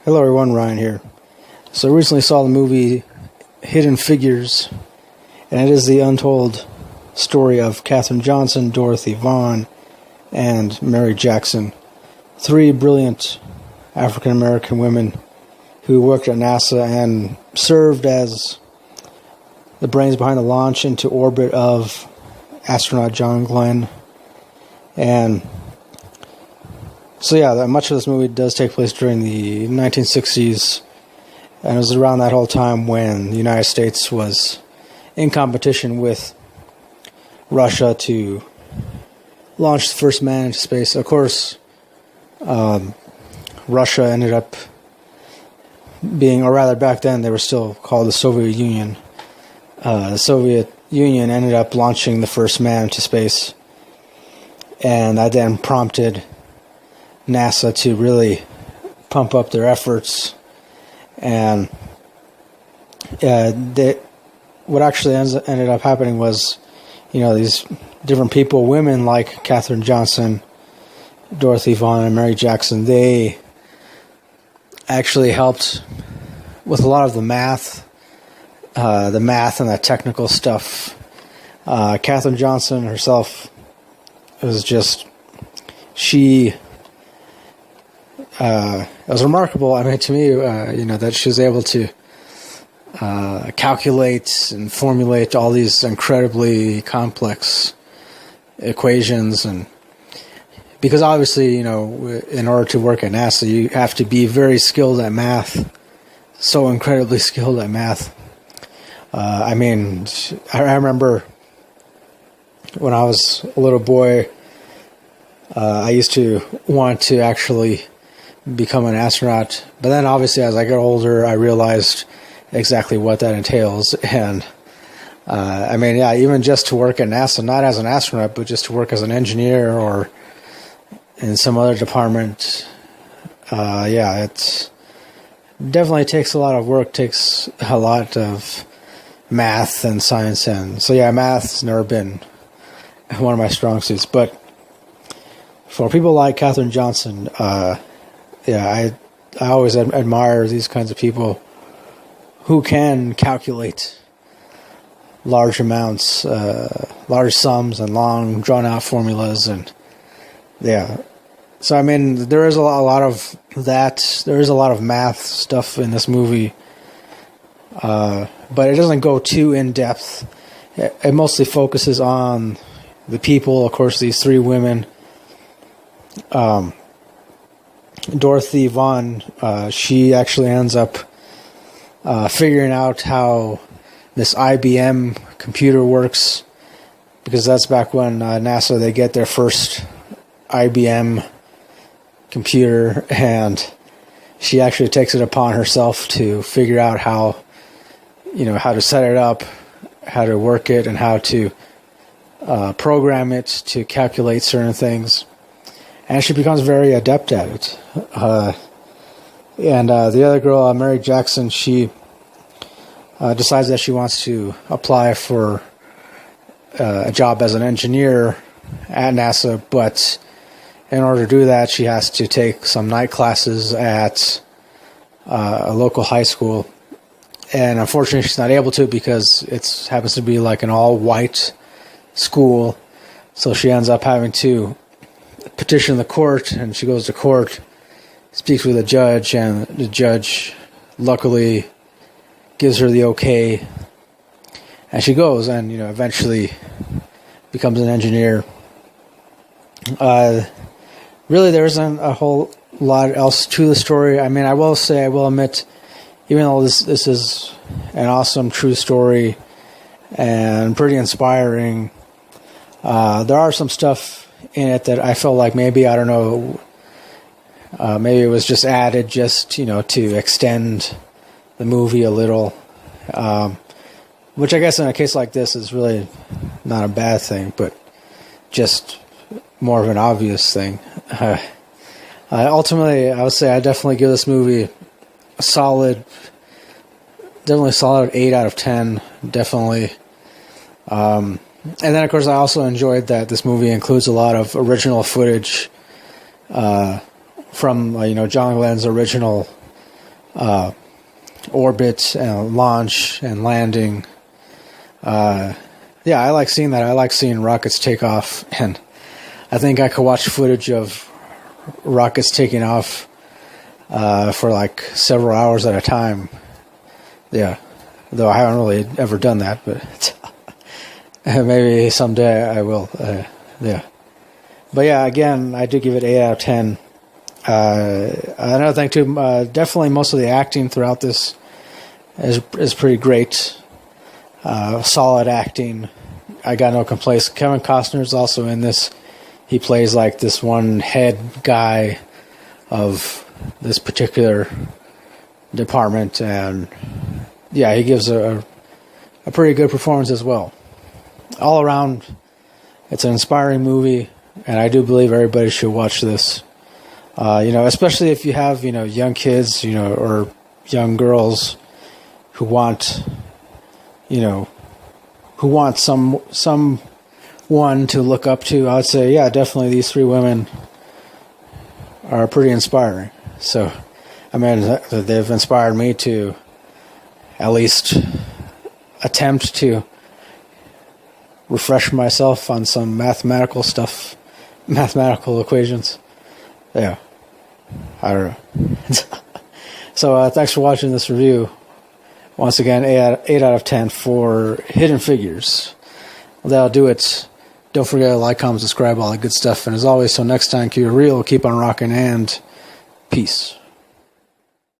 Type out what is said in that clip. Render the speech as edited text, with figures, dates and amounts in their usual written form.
Hello everyone, Ryan here. So I recently saw the movie Hidden Figures, and it is the untold story of Katherine Johnson, Dorothy Vaughan, and Mary Jackson. Three brilliant African American women who worked at NASA and served as the brains behind the launch into orbit of astronaut John Glenn. And so much of this movie does take place during the 1960s, and it was around that whole time when the United States was in competition with Russia to launch the first man into space. Of course, Russia ended up being, or rather back then they were still called the Soviet Union. The Soviet Union ended up launching the first man into space, and that then prompted NASA to really pump up their efforts. And what actually ended up happening was, these different people, women like Katherine Johnson, Dorothy Vaughan, and Mary Jackson, they actually helped with a lot of the math and the technical stuff. Katherine Johnson herself was it was remarkable. I mean, to me, that she was able to calculate and formulate all these incredibly complex equations, and because obviously, in order to work at NASA, you have to be very skilled at math, so incredibly skilled at math. I remember when I was a little boy, I used to want to actually become an astronaut, but then obviously as I got older I realized exactly what that entails. And even just to work at NASA, not as an astronaut, but just to work as an engineer or in some other department, it definitely takes a lot of work, takes a lot of math and science, and so math's never been one of my strong suits. But for people like Katherine Johnson, I always admire these kinds of people who can calculate large amounts, large sums, and long, drawn-out formulas, and So there is a lot of that. There is a lot of math stuff in this movie, but it doesn't go too in depth. It mostly focuses on the people. Of course, these three women. Dorothy Vaughan, she actually ends up figuring out how this IBM computer works, because that's back when NASA, they get their first IBM computer, and she actually takes it upon herself to figure out how to set it up, how to work it, and how to program it to calculate certain things. And she becomes very adept at it. The other girl, Mary Jackson, she decides that she wants to apply for a job as an engineer at NASA, but in order to do that, she has to take some night classes at a local high school. And unfortunately, she's not able to because it happens to be like an all-white school. So she ends up having to petition the court, and she goes to court, speaks with a judge, and the judge luckily gives her the okay, and she goes and eventually becomes an engineer. Really, there isn't a whole lot else to the story. I will admit, even though this is an awesome true story and pretty inspiring, there are some stuff in it that I felt like maybe it was just added just to extend the movie a little, which I guess in a case like this is really not a bad thing, but just more of an obvious thing. Ultimately, I would say I definitely give this movie a solid 8 out of 10, definitely. And then, of course, I also enjoyed that this movie includes a lot of original footage from, John Glenn's original orbit and launch and landing. Yeah, I like seeing that. I like seeing rockets take off, and I think I could watch footage of rockets taking off for like several hours at a time. Yeah, though I haven't really ever done that, but maybe someday I will. Yeah, but yeah, again, I do give it 8 out of 10. Another thing too, definitely most of the acting throughout this is pretty great. Solid acting. I got no complaints. Kevin Costner is also in this. He plays like this one head guy of this particular department, and yeah, he gives a pretty good performance as well. All around, it's an inspiring movie, and I do believe everybody should watch this. Especially if you have, young kids, or young girls who want, someone to look up to. I would say, yeah, definitely these three women are pretty inspiring. So, I mean, they've inspired me to at least attempt to refresh myself on some mathematical stuff, mathematical equations. Yeah, I don't know. So thanks for watching this review. Once again, 8 out of 10 for Hidden Figures. Well, that'll do it. Don't forget to like, comment, subscribe, all that good stuff. And as always, till next time, keep it real, keep on rocking, and peace.